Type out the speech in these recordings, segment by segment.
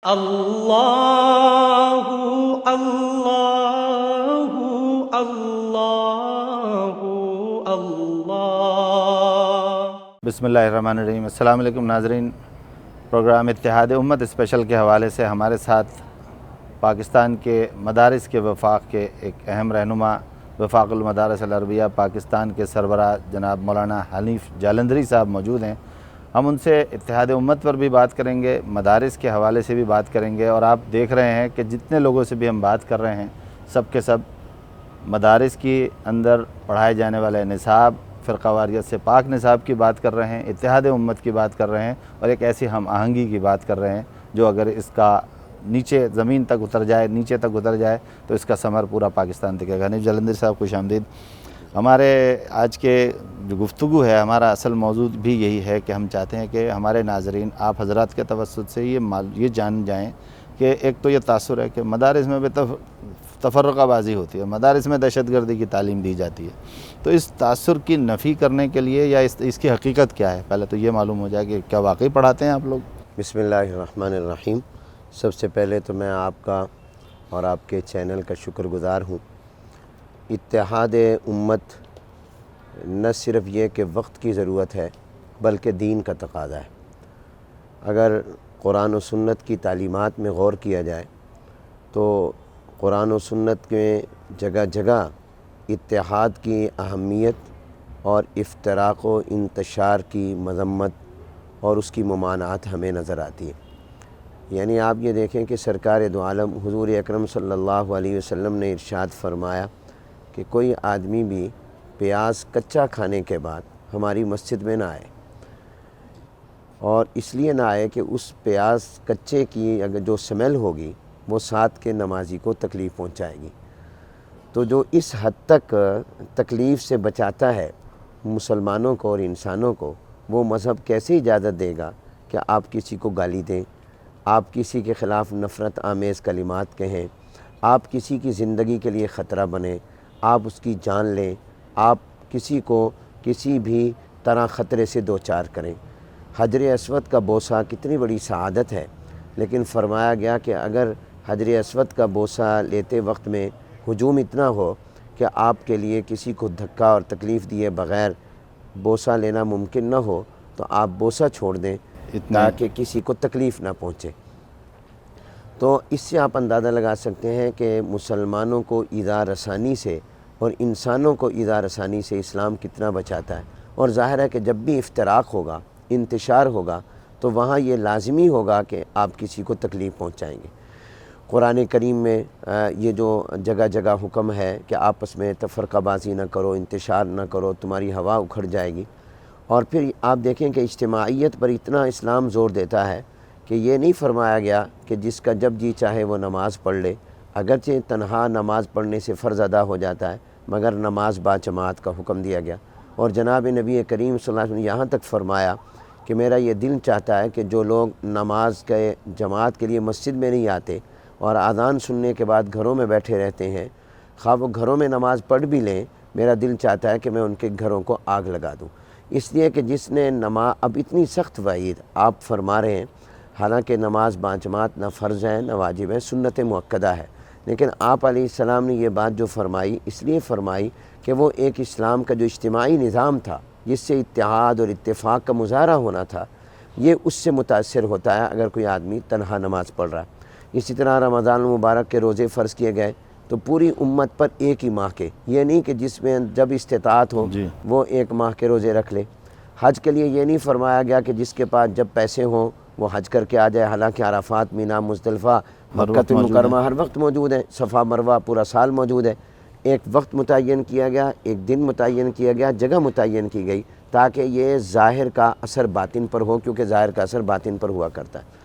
اللہ اللہ اللہ اللہ۔ بسم اللہ الرحمن الرحیم۔ السلام علیکم ناظرین، پروگرام اتحاد امت اسپیشل کے حوالے سے ہمارے ساتھ پاکستان کے مدارس کے وفاق کے ایک اہم رہنما، وفاق المدارس العربیہ پاکستان کے سربراہ جناب مولانا حنیف جالندھری صاحب موجود ہیں۔ ہم ان سے اتحاد امت پر بھی بات کریں گے، مدارس کے حوالے سے بھی بات کریں گے، اور آپ دیکھ رہے ہیں کہ جتنے لوگوں سے بھی ہم بات کر رہے ہیں سب کے سب مدارس کی اندر پڑھائے جانے والے نصاب، فرقہ واریت سے پاک نصاب کی بات کر رہے ہیں، اتحاد امت کی بات کر رہے ہیں، اور ایک ایسی ہم آہنگی کی بات کر رہے ہیں جو اگر اس کا نیچے زمین تک اتر جائے، نیچے تک اتر جائے تو اس کا ثمر پورا پاکستان دکھے گا۔ حنیف جالندھری صاحب خوش آمدید۔ ہمارے آج کے جو گفتگو ہے، ہمارا اصل موضوع بھی یہی ہے کہ ہم چاہتے ہیں کہ ہمارے ناظرین آپ حضرات کے توسط سے یہ جان جائیں کہ ایک تو یہ تاثر ہے کہ مدارس میں بھی تفرقہ بازی ہوتی ہے، مدارس میں دہشت گردی کی تعلیم دی جاتی ہے، تو اس تاثر کی نفی کرنے کے لیے یا اس کی حقیقت کیا ہے، پہلے تو یہ معلوم ہو جائے کہ کیا واقعی پڑھاتے ہیں آپ لوگ؟ بسم اللہ الرحمن الرحیم۔ سب سے پہلے تو میں آپ کا اور آپ کے چینل کا شکر گزار ہوں۔ اتحاد امت نہ صرف یہ کہ وقت کی ضرورت ہے بلکہ دین کا تقاضا ہے۔ اگر قرآن و سنت کی تعلیمات میں غور کیا جائے تو قرآن و سنت کے جگہ جگہ اتحاد کی اہمیت اور افتراق و انتشار کی مذمت اور اس کی ممانعت ہمیں نظر آتی ہے۔ یعنی آپ یہ دیکھیں کہ سرکار دو عالم حضور اکرم صلی اللہ علیہ وسلم نے ارشاد فرمایا کہ کوئی آدمی بھی پیاز کچا کھانے کے بعد ہماری مسجد میں نہ آئے، اور اس لیے نہ آئے کہ اس پیاز کچے کی اگر جو سمیل ہوگی وہ ساتھ کے نمازی کو تکلیف پہنچائے گی۔ تو جو اس حد تک تکلیف سے بچاتا ہے مسلمانوں کو اور انسانوں کو، وہ مذہب کیسے اجازت دے گا کہ آپ کسی کو گالی دیں، آپ کسی کے خلاف نفرت آمیز کلمات کہیں، آپ کسی کی زندگی کے لیے خطرہ بنیں، آپ اس کی جان لیں، آپ کسی کو کسی بھی طرح خطرے سے دوچار کریں۔ حجر اسود کا بوسہ کتنی بڑی سعادت ہے، لیکن فرمایا گیا کہ اگر حجر اسود کا بوسہ لیتے وقت میں ہجوم اتنا ہو کہ آپ کے لیے کسی کو دھکا اور تکلیف دیے بغیر بوسہ لینا ممکن نہ ہو تو آپ بوسہ چھوڑ دیں تاکہ کسی کو تکلیف نہ پہنچے۔ تو اس سے آپ اندازہ لگا سکتے ہیں کہ مسلمانوں کو ایذا رسانی سے اور انسانوں کو ایذا رسانی سے اسلام کتنا بچاتا ہے۔ اور ظاہر ہے کہ جب بھی افتراق ہوگا، انتشار ہوگا، تو وہاں یہ لازمی ہوگا کہ آپ کسی کو تکلیف پہنچائیں گے۔ قرآن کریم میں یہ جو جگہ جگہ حکم ہے کہ آپس میں تفرقہ بازی نہ کرو، انتشار نہ کرو، تمہاری ہوا اکھڑ جائے گی۔ اور پھر آپ دیکھیں کہ اجتماعیت پر اتنا اسلام زور دیتا ہے کہ یہ نہیں فرمایا گیا کہ جس کا جب جی چاہے وہ نماز پڑھ لے، اگرچہ تنہا نماز پڑھنے سے فرض ادا ہو جاتا ہے، مگر نماز با جماعت کا حکم دیا گیا۔ اور جناب نبی کریم صلی اللہ علیہ وسلم نے یہاں تک فرمایا کہ میرا یہ دل چاہتا ہے کہ جو لوگ نماز کے جماعت کے لیے مسجد میں نہیں آتے اور اذان سننے کے بعد گھروں میں بیٹھے رہتے ہیں، خواہ وہ گھروں میں نماز پڑھ بھی لیں، میرا دل چاہتا ہے کہ میں ان کے گھروں کو آگ لگا دوں۔ اس لیے کہ جس نے اب اتنی سخت وعید آپ فرما رہے ہیں، حالانکہ نماز با جماعت نہ فرض ہے نہ واجب ہے، سنت مؤکدہ ہے، لیکن آپ علیہ السلام نے یہ بات جو فرمائی اس لیے فرمائی کہ وہ ایک اسلام کا جو اجتماعی نظام تھا جس سے اتحاد اور اتفاق کا مظاہرہ ہونا تھا، یہ اس سے متاثر ہوتا ہے اگر کوئی آدمی تنہا نماز پڑھ رہا ہے۔ اسی طرح رمضان المبارک کے روزے فرض کیے گئے تو پوری امت پر ایک ہی ماہ کے، یہ نہیں کہ جس میں جب استطاعت ہو وہ ایک ماہ کے روزے رکھ لے۔ حج کے لیے یہ نہیں فرمایا گیا کہ جس کے پاس جب پیسے ہوں وہ حج کر کے آ جائے، حالانکہ عرفات، مینا، مزدلفہ، مکہ المکرمہ ہر وقت موجود ہے، صفا مروہ پورا سال موجود ہے۔ ایک وقت متعین کیا گیا، ایک دن متعین کیا گیا، جگہ متعین کی گئی تاکہ یہ ظاہر کا اثر باطن پر ہو، کیونکہ ظاہر کا اثر باطن پر ہوا کرتا ہے۔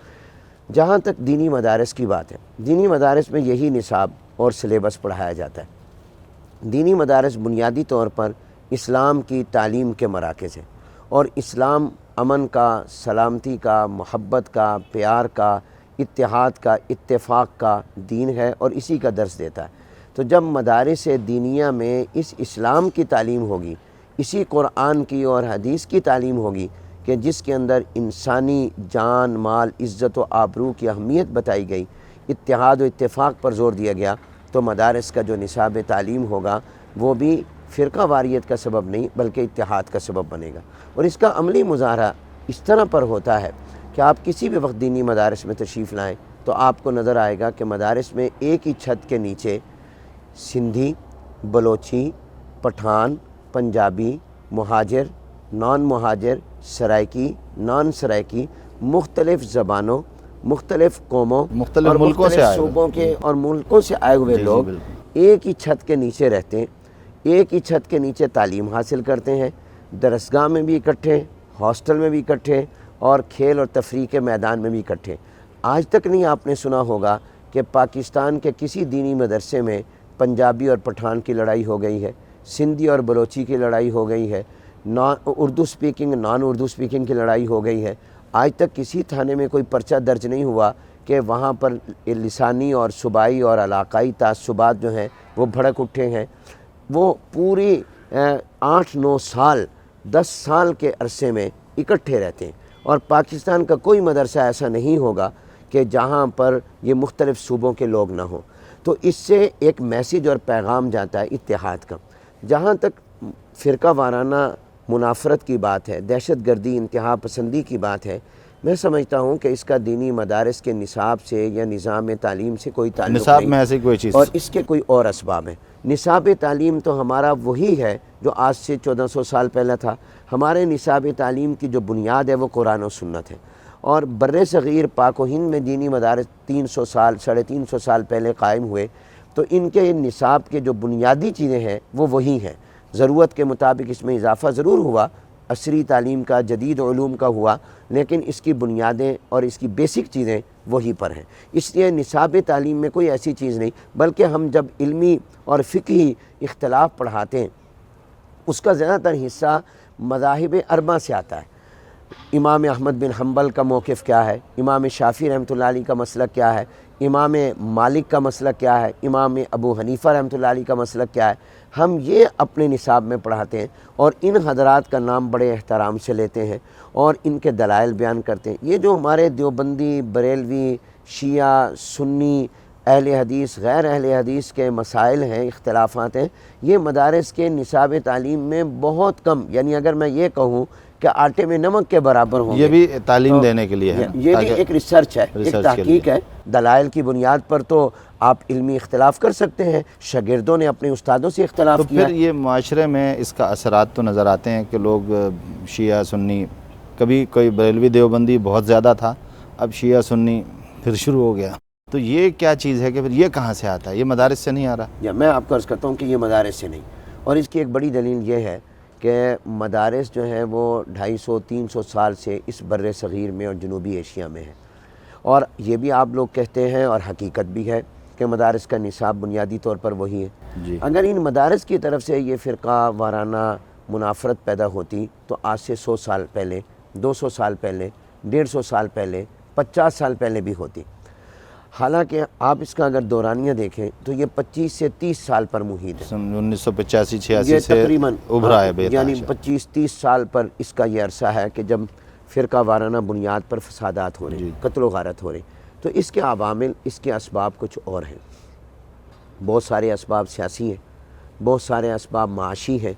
جہاں تک دینی مدارس کی بات ہے، دینی مدارس میں یہی نصاب اور سلیبس پڑھایا جاتا ہے۔ دینی مدارس بنیادی طور پر اسلام کی تعلیم کے مراکز ہیں، اور اسلام امن کا، سلامتی کا، محبت کا، پیار کا، اتحاد کا، اتفاق کا دین ہے اور اسی کا درس دیتا ہے۔ تو جب مدارس دینیہ میں اس اسلام کی تعلیم ہوگی، اسی قرآن کی اور حدیث کی تعلیم ہوگی، کہ جس کے اندر انسانی جان مال عزت و آبرو کی اہمیت بتائی گئی، اتحاد و اتفاق پر زور دیا گیا، تو مدارس کا جو نصاب تعلیم ہوگا وہ بھی فرقہ واریت کا سبب نہیں بلکہ اتحاد کا سبب بنے گا۔ اور اس کا عملی مظاہرہ اس طرح پر ہوتا ہے کہ آپ کسی بھی وقت دینی مدارس میں تشریف لائیں تو آپ کو نظر آئے گا کہ مدارس میں ایک ہی چھت کے نیچے سندھی، بلوچی، پٹھان، پنجابی، مہاجر، نان مہاجر، سرائکی، نان سرائکی، مختلف زبانوں، مختلف قوموں مختلف اور ملکوں سے مختلف آئے ہوئے، صوبوں کے اور ملکوں سے آئے ہوئے جی لوگ بالکل۔ ایک ہی چھت کے نیچے رہتے ہیں، ایک ہی چھت کے نیچے تعلیم حاصل کرتے ہیں، درسگاہ میں بھی اکٹھے، ہاسٹل میں بھی اکٹھے، اور کھیل اور تفریح کے میدان میں بھی اکٹھے۔ آج تک نہیں آپ نے سنا ہوگا کہ پاکستان کے کسی دینی مدرسے میں پنجابی اور پٹھان کی لڑائی ہو گئی ہے، سندھی اور بلوچی کی لڑائی ہو گئی ہے، اردو سپیکنگ نان اردو سپیکنگ کی لڑائی ہو گئی ہے۔ آج تک کسی تھانے میں کوئی پرچہ درج نہیں ہوا کہ وہاں پر لسانی اور صوبائی اور علاقائی تعصبات جو ہیں وہ بھڑک اٹھے ہیں۔ وہ پوری 8-9 سال 10 سال کے عرصے میں اکٹھے رہتے ہیں، اور پاکستان کا کوئی مدرسہ ایسا نہیں ہوگا کہ جہاں پر یہ مختلف صوبوں کے لوگ نہ ہوں۔ تو اس سے ایک میسیج اور پیغام جاتا ہے اتحاد کا۔ جہاں تک فرقہ وارانہ منافرت کی بات ہے، دہشت گردی، انتہا پسندی کی بات ہے، میں سمجھتا ہوں کہ اس کا دینی مدارس کے نصاب سے یا نظام تعلیم سے کوئی تعلق نصاب نہیں، میں ایسی کوئی چیز، اور اس کے کوئی اور اسباب ہیں۔ نصاب تعلیم تو ہمارا وہی ہے جو آج سے 1400 سال پہلے تھا۔ ہمارے نصاب تعلیم کی جو بنیاد ہے وہ قرآن و سنت ہے، اور بر صغیر پاک و ہند میں دینی مدارس 300 سال 350 سال پہلے قائم ہوئے، تو ان کے نصاب کے جو بنیادی چیزیں ہیں وہ وہی ہیں۔ ضرورت کے مطابق اس میں اضافہ ضرور ہوا، عصری تعلیم کا، جدید علوم کا ہوا، لیکن اس کی بنیادیں اور اس کی بیسک چیزیں وہی پر ہیں۔ اس لیے نصاب تعلیم میں کوئی ایسی چیز نہیں، بلکہ ہم جب علمی اور فقہی اختلاف پڑھاتے ہیں اس کا زیادہ تر حصہ مذاہب اربعہ سے آتا ہے۔ امام احمد بن حنبل کا موقف کیا ہے، امام شافعی رحمۃ اللہ علیہ کا مسلک کیا ہے، امام مالک کا مسلک کیا ہے، امام ابو حنیفہ رحمۃ اللہ علیہ کا مسلک کیا ہے، ہم یہ اپنے نصاب میں پڑھاتے ہیں، اور ان حضرات کا نام بڑے احترام سے لیتے ہیں اور ان کے دلائل بیان کرتے ہیں۔ یہ جو ہمارے دیوبندی، بریلوی، شیعہ، سنی، اہل حدیث، غیر اہل حدیث کے مسائل ہیں، اختلافات ہیں، یہ مدارس کے نصاب تعلیم میں بہت کم، یعنی اگر میں یہ کہوں کہ آٹے میں نمک کے برابر ہوں یہ گے۔ بھی تعلیم دینے کے لیے ہے، یہ بھی ایک ریسرچ ہے، ایک تحقیق ہے۔ دلائل کی بنیاد پر تو آپ علمی اختلاف کر سکتے ہیں، شاگردوں نے اپنے استادوں سے اختلاف تو کیا۔ پھر یہ معاشرے میں اس کا اثرات تو نظر آتے ہیں کہ لوگ شیعہ سنی، کبھی کوئی بریلوی دیوبندی بہت زیادہ تھا، اب شیعہ سنی پھر شروع ہو گیا، تو یہ کیا چیز ہے کہ پھر یہ کہاں سے آتا ہے؟ یہ مدارس سے نہیں آ رہا؟ یا میں آپ کو عرض کرتا ہوں کہ یہ مدارس سے نہیں، اور اس کی ایک بڑی دلیل یہ ہے کہ مدارس جو ہیں وہ 250-300 سال سے اس بر صغیر میں اور جنوبی ایشیا میں ہیں، اور یہ بھی آپ لوگ کہتے ہیں اور حقیقت بھی ہے کہ مدارس کا نصاب بنیادی طور پر وہی ہے۔ جی، اگر ان مدارس کی طرف سے یہ فرقہ وارانہ منافرت پیدا ہوتی تو آج سے 100 سال پہلے، 200 سال پہلے، 150 سال پہلے، 50 سال پہلے بھی ہوتی۔ حالانکہ آپ اس کا اگر دورانیہ دیکھیں تو یہ 25 سے 30 سال پر محیط ہے، 1985-86 یہ سے تقریباً ابھرا ہے بے یعنی تحاشا۔ 25-30 سال پر اس کا یہ عرصہ ہے کہ جب فرقہ وارانہ بنیاد پر فسادات ہو رہے ہیں، قتل و غارت ہو رہے ہیں۔ تو اس کے عوامل، اس کے اسباب کچھ اور ہیں۔ بہت سارے اسباب سیاسی ہیں، بہت سارے اسباب معاشی ہیں،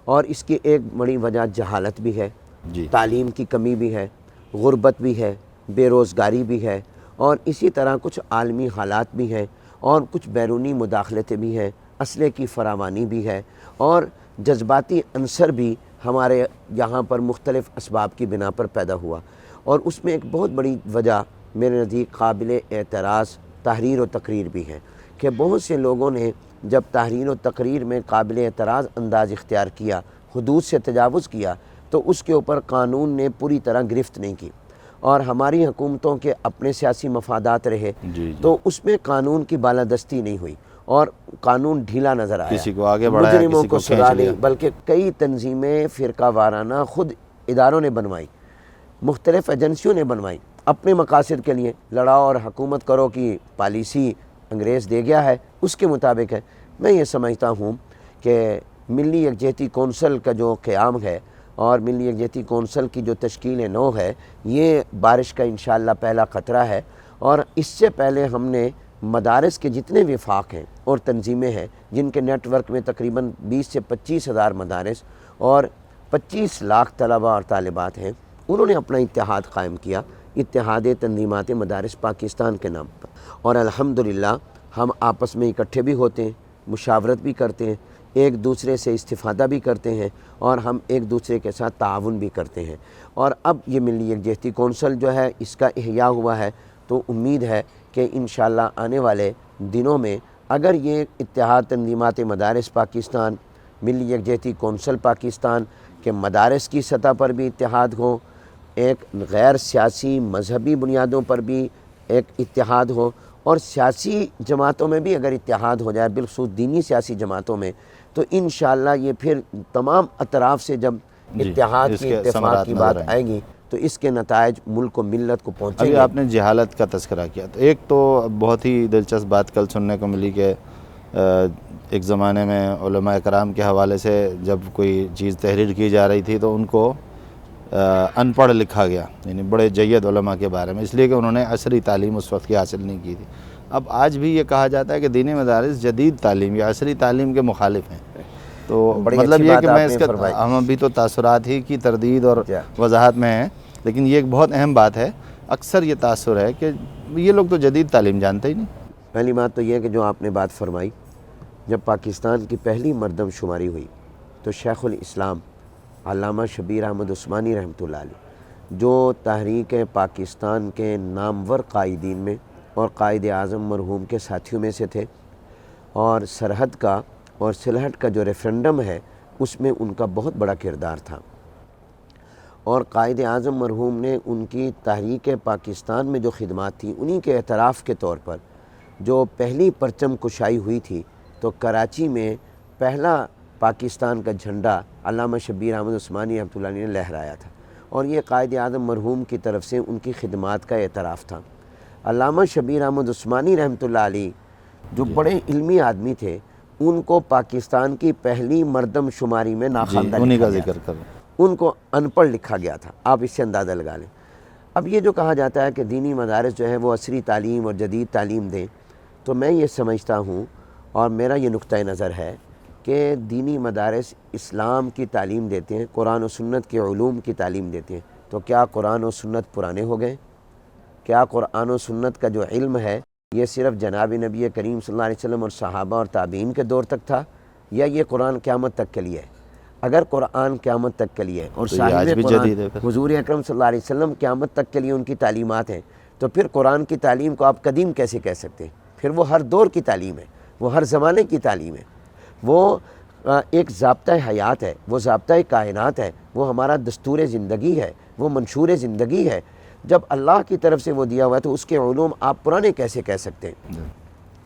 اور اس کی ایک بڑی وجہ جہالت بھی ہے، جی، تعلیم کی کمی بھی ہے، غربت بھی ہے، بے روزگاری بھی ہے، اور اسی طرح کچھ عالمی حالات بھی ہیں، اور کچھ بیرونی مداخلتیں بھی ہیں، اسلحے کی فراوانی بھی ہے، اور جذباتی عنصر بھی ہمارے یہاں پر مختلف اسباب کی بنا پر پیدا ہوا۔ اور اس میں ایک بہت بڑی وجہ میرے نزدیک قابل اعتراض تحریر و تقریر بھی ہے کہ بہت سے لوگوں نے جب تحریر و تقریر میں قابل اعتراض انداز اختیار کیا، حدود سے تجاوز کیا، تو اس کے اوپر قانون نے پوری طرح گرفت نہیں کی، اور ہماری حکومتوں کے اپنے سیاسی مفادات رہے، تو اس میں قانون کی بالادستی نہیں ہوئی اور قانون ڈھیلا نظر آیا، کسی کو آگے بڑھایا، مجرموں کسی کو کو سزا کھینچ لیا۔ نہیں، بلکہ کئی تنظیمیں فرقہ وارانہ خود اداروں نے بنوائی، مختلف ایجنسیوں نے بنوائی اپنے مقاصد کے لیے۔ لڑاؤ اور حکومت کرو کی پالیسی انگریز دے گیا ہے، اس کے مطابق ہے۔ میں یہ سمجھتا ہوں کہ ملی یکجہتی کونسل کا جو قیام ہے اور ملی یکجہتی کونسل کی جو تشکیل نو ہے، یہ بارش کا انشاءاللہ پہلا خطرہ ہے۔ اور اس سے پہلے ہم نے مدارس کے جتنے وفاق ہیں اور تنظیمیں ہیں جن کے نیٹ ورک میں تقریباً 20 سے 25 ہزار مدارس اور 25 لاکھ طلبہ اور طالبات ہیں، انہوں نے اپنا اتحاد قائم کیا، اتحاد تنظیمات مدارس پاکستان کے نام پر۔ اور الحمدللہ ہم آپس میں اکٹھے بھی ہوتے ہیں، مشاورت بھی کرتے ہیں، ایک دوسرے سے استفادہ بھی کرتے ہیں، اور ہم ایک دوسرے کے ساتھ تعاون بھی کرتے ہیں۔ اور اب یہ ملی یکجہتی کونسل جو ہے اس کا احیاء ہوا ہے، تو امید ہے کہ انشاءاللہ آنے والے دنوں میں اگر یہ اتحاد تنظیمات مدارس پاکستان، ملی یکجہتی کونسل پاکستان کے مدارس کی سطح پر بھی اتحاد ہو، ایک غیر سیاسی مذہبی بنیادوں پر بھی ایک اتحاد ہو، اور سیاسی جماعتوں میں بھی اگر اتحاد ہو جائے، بالخصوص دینی سیاسی جماعتوں میں، تو انشاءاللہ یہ پھر تمام اطراف سے جب اتحاد اس کی کے اتفاق ثمرات کی نظر بات آئیں گے۔ آئے گی تو اس کے نتائج ملک و ملت کو پہنچیں ابھی گے۔ آپ نے جہالت کا تذکرہ کیا، تو ایک تو بہت ہی دلچسپ بات کل سننے کو ملی کہ ایک زمانے میں علماء کرام کے حوالے سے جب کوئی چیز تحریر کی جا رہی تھی تو ان کو ان پڑھ لکھا گیا، یعنی بڑے جید علماء کے بارے میں، اس لیے کہ انہوں نے عصری تعلیم اس وقت کی حاصل نہیں کی تھی۔ اب آج بھی یہ کہا جاتا ہے کہ دینی مدارس جدید تعلیم یا عصری تعلیم کے مخالف ہیں، تو بڑی مطلب اچھی یہ بات کہ آپ میں نے اس کا فرمائی۔ ہم ابھی تو تاثرات ہی کی تردید اور وضاحت میں ہیں، لیکن یہ ایک بہت اہم بات ہے، اکثر یہ تاثر ہے کہ یہ لوگ تو جدید تعلیم جانتے ہی نہیں۔ پہلی بات تو یہ ہے کہ جو آپ نے بات فرمائی، جب پاکستان کی پہلی مردم شماری ہوئی تو شیخ الاسلام علامہ شبیر احمد عثمانی رحمۃ اللہ علیہ، جو تحریک پاکستان کے نامور قائدین میں اور قائد اعظم مرحوم کے ساتھیوں میں سے تھے، اور سرحد کا اور سلہٹ کا جو ریفرنڈم ہے اس میں ان کا بہت بڑا کردار تھا، اور قائد اعظم مرحوم نے ان کی تحریک پاکستان میں جو خدمات تھیں انہی کے اعتراف کے طور پر جو پہلی پرچم کشائی ہوئی تھی، تو کراچی میں پہلا پاکستان کا جھنڈا علامہ شبیر احمد عثمانی رحمۃ اللہ علیہ نے لہرایا تھا، اور یہ قائد اعظم مرحوم کی طرف سے ان کی خدمات کا اعتراف تھا۔ علامہ شبیر احمد عثمانی رحمۃ اللہ علیہ جو بڑے علمی آدمی تھے، ان کو پاکستان کی پہلی مردم شماری میں ناخواندہ انہی لکھا کا گیا ذکر تھا، کروں۔ ان کو ان پڑھ لکھا گیا تھا، آپ اس سے اندازہ لگا لیں۔ اب یہ جو کہا جاتا ہے کہ دینی مدارس جو ہے وہ عصری تعلیم اور جدید تعلیم دیں، تو میں یہ سمجھتا ہوں اور میرا یہ نقطہ نظر ہے کہ دینی مدارس اسلام کی تعلیم دیتے ہیں، قرآن و سنت کے علوم کی تعلیم دیتے ہیں، تو کیا قرآن و سنت پرانے ہو گئے؟ کیا قرآن و سنت کا جو علم ہے یہ صرف جناب نبی کریم صلی اللہ علیہ وسلم اور صحابہ اور تابعین کے دور تک تھا، یا یہ قرآن قیامت تک کے لیے ہے؟ اگر قرآن قیامت تک کے لیے اور تو یہ آج صاحب بھی قرآن جدید ہے پھر۔ حضور اکرم صلی اللہ علیہ وسلم قیامت تک کے لیے ان کی تعلیمات ہیں، تو پھر قرآن کی تعلیم کو آپ قدیم کیسے کہہ سکتے ہیں؟ پھر وہ ہر دور کی تعلیم ہے، وہ ہر زمانے کی تعلیم ہے، وہ ایک ضابطہ حیات ہے، وہ ضابطہ کائنات ہے، وہ ہمارا دستور زندگی ہے، وہ منشور زندگی ہے۔ جب اللہ کی طرف سے وہ دیا ہوا ہے تو اس کے علوم آپ پرانے کیسے کہہ سکتے ہیں؟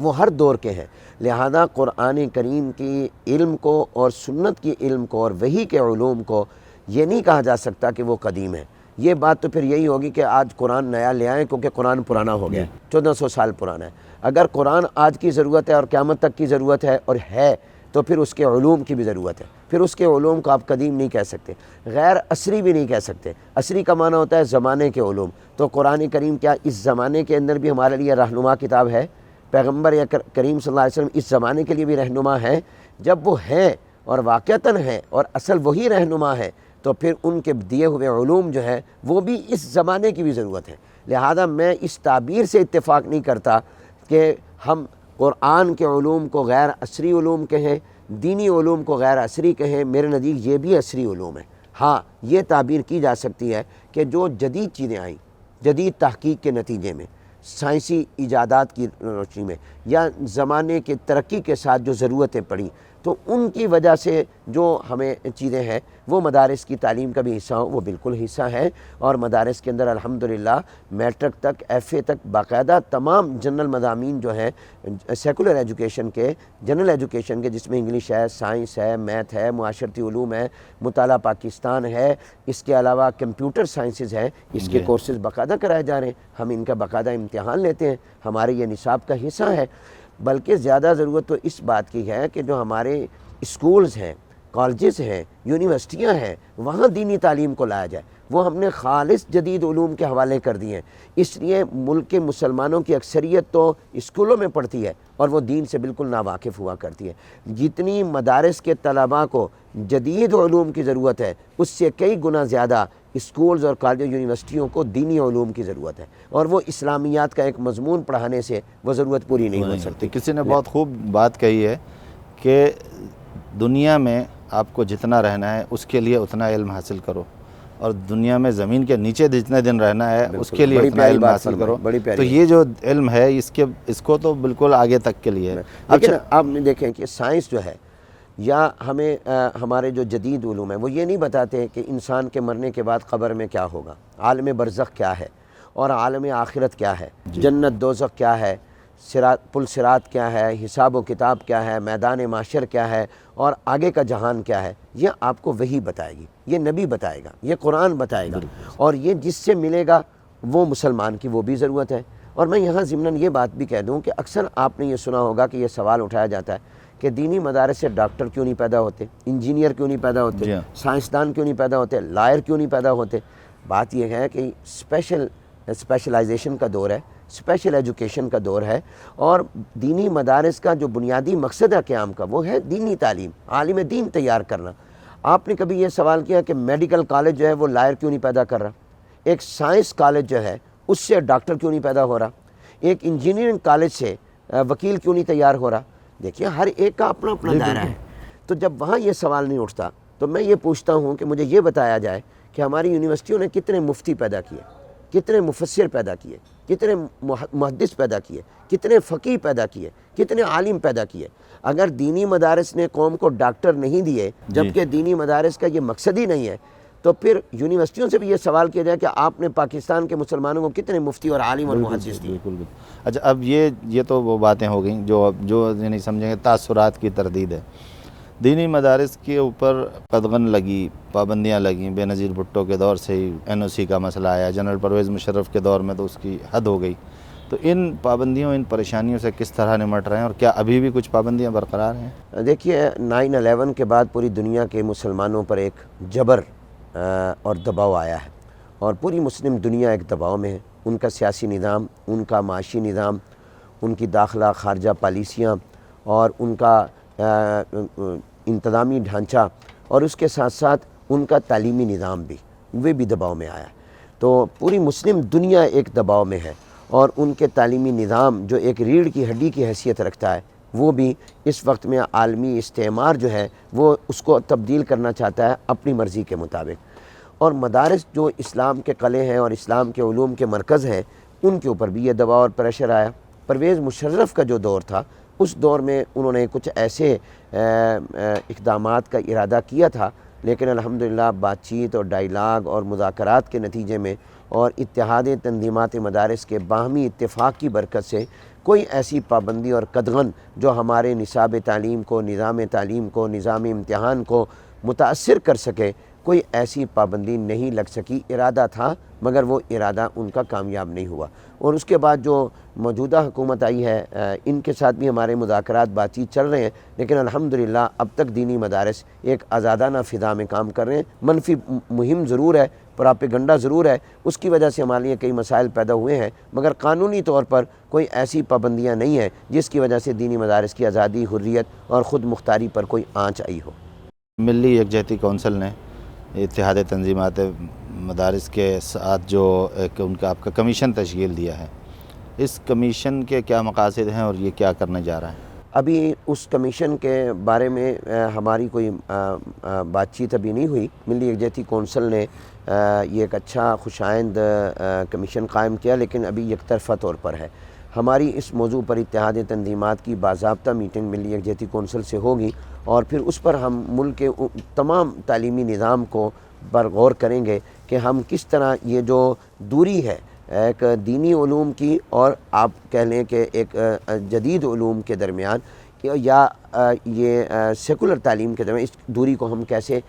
وہ ہر دور کے ہیں۔ لہذا قرآن کریم کی علم کو اور سنت کی علم کو اور وحی کے علوم کو یہ نہیں کہا جا سکتا کہ وہ قدیم ہے۔ یہ بات تو پھر یہی ہوگی کہ آج قرآن نیا لے آئیں کیونکہ قرآن پرانا ہو گیا، 1400 سال پرانا ہے۔ اگر قرآن آج کی ضرورت ہے اور قیامت تک کی ضرورت ہے اور ہے، تو پھر اس کے علوم کی بھی ضرورت ہے، پھر اس کے علوم کو آپ قدیم نہیں کہہ سکتے، غیر عصری بھی نہیں کہہ سکتے۔ عصری کا معنی ہوتا ہے زمانے کے علوم، تو قرآن کریم کیا اس زمانے کے اندر بھی ہمارے لیے رہنما کتاب ہے؟ پیغمبر کریم صلی اللہ علیہ وسلم اس زمانے کے لیے بھی رہنما ہے؟ جب وہ ہے اور واقعتاً ہے اور اصل وہی رہنما ہے، تو پھر ان کے دیے ہوئے علوم جو ہے وہ بھی اس زمانے کی بھی ضرورت ہے۔ لہذا میں اس تعبیر سے اتفاق نہیں کرتا کہ ہم قرآن کے علوم کو غیر عصری علوم کہیں، دینی علوم کو غیر عصری کہیں۔ میرے نزدیک یہ بھی عصری علوم ہے۔ ہاں، یہ تعبیر کی جا سکتی ہے کہ جو جدید چیزیں آئیں، جدید تحقیق کے نتیجے میں، سائنسی ایجادات کی روشنی میں، یا زمانے کے ترقی کے ساتھ جو ضرورتیں پڑیں، تو ان کی وجہ سے جو ہمیں چیزیں ہیں وہ مدارس کی تعلیم کا بھی حصہ ہوں، وہ بالکل حصہ ہے۔ اور مدارس کے اندر الحمدللہ میٹرک تک، ایف اے تک باقاعدہ تمام جنرل مضامین جو ہیں سیکولر ایجوکیشن کے، جنرل ایجوکیشن کے، جس میں انگلش ہے، سائنس ہے، میتھ ہے، معاشرتی علوم ہے، مطالعہ پاکستان ہے، اس کے علاوہ کمپیوٹر سائنسز ہے، اس کے کورسز باقاعدہ کرائے جا رہے ہیں۔ ہم ان کا باقاعدہ امتحان لیتے ہیں، ہمارے یہ نصاب کا حصہ ہے۔ بلکہ زیادہ ضرورت تو اس بات کی ہے کہ جو ہمارے اسکولز ہیں، کالجز ہیں، یونیورسٹیاں ہیں، وہاں دینی تعلیم کو لایا جائے۔ وہ ہم نے خالص جدید علوم کے حوالے کر دیے ہیں۔ اس لیے ملک کے مسلمانوں کی اکثریت تو اسکولوں میں پڑھتی ہے اور وہ دین سے بالکل ناواقف ہوا کرتی ہے۔ جتنی مدارس کے طلباء کو جدید علوم کی ضرورت ہے، اس سے کئی گنا زیادہ اسکولز اور کالج یونیورسٹیوں کو دینی علوم کی ضرورت ہے، اور وہ اسلامیات کا ایک مضمون پڑھانے سے وہ ضرورت پوری نہیں ہو سکتی۔ کسی نے بہت خوب بات کہی ہے کہ دنیا میں آپ کو جتنا رہنا ہے اس کے لیے اتنا علم حاصل کرو، اور دنیا میں زمین کے نیچے جتنے دن رہنا ہے اس کے لیے اتنا علم حاصل کرو۔ تو یہ جو علم ہے اس کو تو بالکل آگے تک کے لیے ہے۔ لیکن آپ دیکھیں کہ سائنس جو ہے یا ہمیں ہمارے جو جدید علوم ہیں وہ یہ نہیں بتاتے کہ انسان کے مرنے کے بعد قبر میں کیا ہوگا، عالم برزخ کیا ہے اور عالم آخرت کیا ہے، جنت دوزخ کیا ہے، پل صراط کیا ہے، حساب و کتاب کیا ہے، میدان معاشر کیا ہے، اور آگے کا جہان کیا ہے۔ یہ آپ کو وحی بتائے گی، یہ نبی بتائے گا، یہ قرآن بتائے گا، اور یہ جس سے ملے گا وہ مسلمان کی وہ بھی ضرورت ہے۔ اور میں یہاں ضمناً یہ بات بھی کہہ دوں کہ اکثر آپ نے یہ سنا ہوگا کہ یہ سوال اٹھایا جاتا ہے کہ دینی مدارس سے ڈاکٹر کیوں نہیں پیدا ہوتے، انجینئر کیوں نہیں پیدا ہوتے، سائنسدان کیوں نہیں پیدا ہوتے، لائر کیوں نہیں پیدا ہوتے۔ بات یہ ہے کہ اسپیشلائزیشن کا دور ہے، اسپیشل ایجوکیشن کا دور ہے، اور دینی مدارس کا جو بنیادی مقصد ہے قیام کا وہ ہے دینی تعلیم، عالم دین تیار کرنا۔ آپ نے کبھی یہ سوال کیا کہ میڈیکل کالج جو ہے وہ لائر کیوں نہیں پیدا کر رہا، ایک سائنس کالج جو ہے اس سے ڈاکٹر کیوں نہیں پیدا ہو رہا، ایک انجینئرنگ کالج سے وکیل کیوں نہیں تیار ہو رہا؟ دیکھیے ہر ایک کا اپنا اپنا دائرہ ہے۔ تو جب وہاں یہ سوال نہیں اٹھتا تو میں یہ پوچھتا ہوں کہ مجھے یہ بتایا جائے کہ ہماری یونیورسٹیوں نے کتنے مفتی پیدا کیے، کتنے مفسر پیدا کیے، کتنے محدث پیدا کیے، کتنے فقیہ پیدا کیے، کتنے عالم پیدا کیے۔ اگر دینی مدارس نے قوم کو ڈاکٹر نہیں دیے، جبکہ دینی مدارس کا یہ مقصد ہی نہیں ہے، تو پھر یونیورسٹیوں سے بھی یہ سوال کیا جائے کہ آپ نے پاکستان کے مسلمانوں کو کتنے مفتی اور عالم اور محدث دیے۔ بالکل۔ اچھا، اب یہ تو وہ باتیں ہو گئیں جو نہیں سمجھیں گے، تاثرات کی تردید ہے۔ دینی مدارس کے اوپر قدغن لگی، پابندیاں لگیں، بے نظیر بھٹو کے دور سے ہی NOC کا مسئلہ آیا، جنرل پرویز مشرف کے دور میں تو اس کی حد ہو گئی۔ تو ان پابندیوں، ان پریشانیوں سے کس طرح نمٹ رہے ہیں، اور کیا ابھی بھی کچھ پابندیاں برقرار ہیں؟ دیکھیے 9/11 کے بعد پوری دنیا کے مسلمانوں پر ایک جبر اور دباؤ آیا ہے، اور پوری مسلم دنیا ایک دباؤ میں ہے۔ ان کا سیاسی نظام، ان کا معاشی نظام، ان کی داخلہ خارجہ پالیسیاں، اور ان کا انتظامی ڈھانچہ، اور اس کے ساتھ ساتھ ان کا تعلیمی نظام بھی، وہ بھی دباؤ میں آیا ہے۔ تو پوری مسلم دنیا ایک دباؤ میں ہے، اور ان کے تعلیمی نظام جو ایک ریڑھ کی ہڈی کی حیثیت رکھتا ہے وہ بھی اس وقت میں عالمی استعمار جو ہے وہ اس کو تبدیل کرنا چاہتا ہے اپنی مرضی کے مطابق۔ اور مدارس جو اسلام کے قلعے ہیں اور اسلام کے علوم کے مرکز ہیں، ان کے اوپر بھی یہ دباؤ اور پریشر آیا۔ پرویز مشرف کا جو دور تھا، اس دور میں انہوں نے کچھ ایسے اقدامات کا ارادہ کیا تھا، لیکن الحمدللہ بات چیت اور ڈائیلاگ اور مذاکرات کے نتیجے میں اور اتحاد تنظیمات مدارس کے باہمی اتفاق کی برکت سے کوئی ایسی پابندی اور قدغن جو ہمارے نصاب تعلیم کو، نظام تعلیم کو، نظام امتحان کو متاثر کر سکے، کوئی ایسی پابندی نہیں لگ سکی۔ ارادہ تھا مگر وہ ارادہ ان کا کامیاب نہیں ہوا۔ اور اس کے بعد جو موجودہ حکومت آئی ہے، ان کے ساتھ بھی ہمارے مذاکرات بات چیت چل رہے ہیں، لیکن الحمدللہ اب تک دینی مدارس ایک آزادانہ فضا میں کام کر رہے ہیں۔ منفی مہم ضرور ہے، پراپیگنڈا ضرور ہے، اس کی وجہ سے ہمارے لیے کئی مسائل پیدا ہوئے ہیں، مگر قانونی طور پر کوئی ایسی پابندیاں نہیں ہیں جس کی وجہ سے دینی مدارس کی آزادی، حریت اور خود مختاری پر کوئی آنچ آئی ہو۔ ملی یکجہتی کونسل نے اتحاد تنظیمات مدارس کے ساتھ جو ایک ان کا آپ کا کمیشن تشکیل دیا ہے، اس کمیشن کے کیا مقاصد ہیں اور یہ کیا کرنے جا رہا ہے؟ ابھی اس کمیشن کے بارے میں ہماری کوئی بات چیت ابھی نہیں ہوئی۔ ملی یکجہتی کونسل نے یہ ایک اچھا خوش آئند کمیشن قائم کیا، لیکن ابھی یک طرفہ طور پر ہے۔ ہماری اس موضوع پر اتحاد تنظیمات کی باضابطہ میٹنگ ملی یکجہتی کونسل سے ہوگی، اور پھر اس پر ہم ملک کے تمام تعلیمی نظام کو پر غور کریں گے کہ ہم کس طرح یہ جو دوری ہے ایک دینی علوم کی اور آپ کہہ لیں کہ ایک جدید علوم کے درمیان، یا یہ سیکولر تعلیم کے درمیان، اس دوری کو ہم کیسے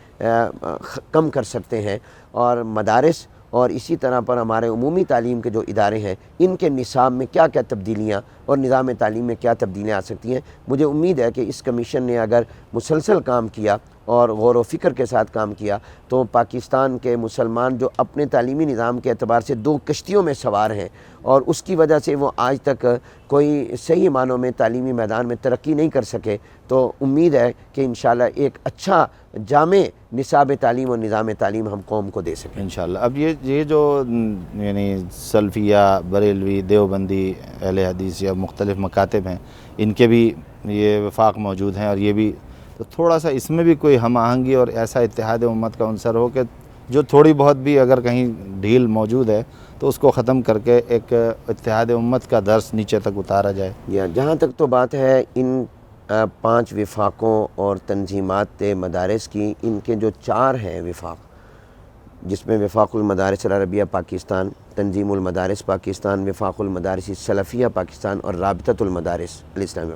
کم کر سکتے ہیں، اور مدارس اور اسی طرح پر ہمارے عمومی تعلیم کے جو ادارے ہیں ان کے نصاب میں کیا کیا تبدیلیاں اور نظام تعلیم میں کیا تبدیلیاں آ سکتی ہیں۔ مجھے امید ہے کہ اس کمیشن نے اگر مسلسل کام کیا اور غور و فکر کے ساتھ کام کیا تو پاکستان کے مسلمان جو اپنے تعلیمی نظام کے اعتبار سے دو کشتیوں میں سوار ہیں اور اس کی وجہ سے وہ آج تک کوئی صحیح معنوں میں تعلیمی میدان میں ترقی نہیں کر سکے، تو امید ہے کہ انشاءاللہ ایک اچھا جامع نصاب تعلیم اور نظام تعلیم ہم قوم کو دے سکیں انشاءاللہ۔ اب یہ جو یعنی سلفیہ، بریلوی، دیوبندی، اہل حدیث یا مختلف مکاتب ہیں، ان کے بھی یہ وفاق موجود ہیں اور یہ بھی، تو تھوڑا سا اس میں بھی کوئی ہم آہنگی اور ایسا اتحاد امت کا عنصر ہو کہ جو تھوڑی بہت بھی اگر کہیں ڈھیل موجود ہے تو اس کو ختم کر کے ایک اتحاد امت کا درس نیچے تک اتارا جائے۔ یا جہاں تک تو بات ہے ان 5 وفاقوں اور تنظیمات مدارس کی، ان کے جو 4 ہیں وفاق، جس میں وفاق المدارس العربیہ پاکستان، تنظیم المدارس پاکستان، وفاق المدارس سلفیہ پاکستان اور رابطۃ المدارس الاسلامیہ،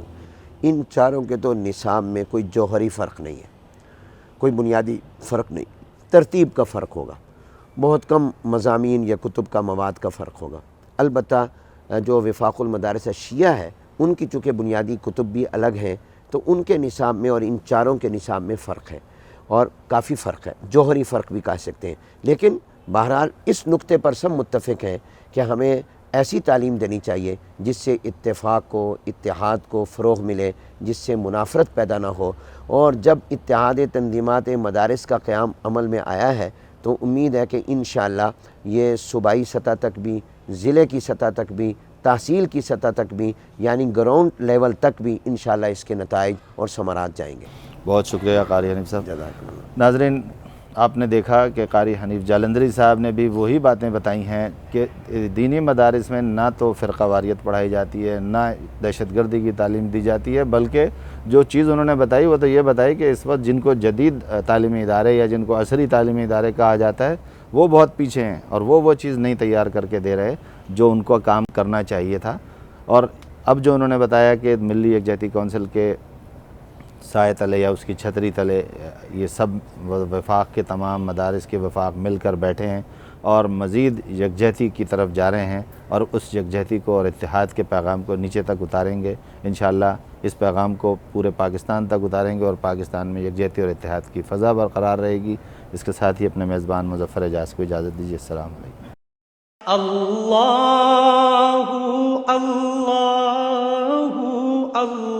ان چاروں کے تو نصاب میں کوئی جوہری فرق نہیں ہے، کوئی بنیادی فرق نہیں، ترتیب کا فرق ہوگا، بہت کم مضامین یا کتب کا مواد کا فرق ہوگا۔ البتہ جو وفاق المدارس شیعہ ہے ان کی چونکہ بنیادی کتب بھی الگ ہیں تو ان کے نصاب میں اور ان چاروں کے نصاب میں فرق ہے اور کافی فرق ہے، جوہری فرق بھی کہہ سکتے ہیں، لیکن بہرحال اس نقطے پر سب متفق ہیں کہ ہمیں ایسی تعلیم دینی چاہیے جس سے اتفاق کو، اتحاد کو فروغ ملے، جس سے منافرت پیدا نہ ہو، اور جب اتحاد تنظیمات مدارس کا قیام عمل میں آیا ہے تو امید ہے کہ انشاءاللہ یہ صوبائی سطح تک بھی، ضلع کی سطح تک بھی، تحصیل کی سطح تک بھی، یعنی گراؤنڈ لیول تک بھی انشاءاللہ اس کے نتائج اور ثمرات جائیں گے۔ بہت شکریہ قاری حنیف صاحب۔ جزاک اللہ۔ ناظرین، آپ نے دیکھا کہ قاری حنیف جالندری صاحب نے بھی وہی باتیں بتائی ہیں کہ دینی مدارس میں نہ تو فرقہ واریت پڑھائی جاتی ہے، نہ دہشت گردی کی تعلیم دی جاتی ہے، بلکہ جو چیز انہوں نے بتائی وہ تو یہ بتائی کہ اس وقت جن کو جدید تعلیمی ادارے یا جن کو عصری تعلیمی ادارے کہا جاتا ہے وہ بہت پیچھے ہیں اور وہ چیز نہیں تیار کر کے دے رہے جو ان کو کام کرنا چاہیے تھا۔ اور اب جو انہوں نے بتایا کہ ملی یکجہتی کونسل کے سائے تلے یا اس کی چھتری تلے یہ سب وفاق کے تمام مدارس کے وفاق مل کر بیٹھے ہیں اور مزید یکجہتی کی طرف جا رہے ہیں اور اس یکجہتی کو اور اتحاد کے پیغام کو نیچے تک اتاریں گے انشاءاللہ۔ اس پیغام کو پورے پاکستان تک اتاریں گے اور پاکستان میں یکجہتی اور اتحاد کی فضا برقرار رہے گی۔ اس کے ساتھ ہی اپنے میزبان مظفر اعجاز کو اجازت دیجیے۔ السلام علیکم۔ اللہ اللہ اللہ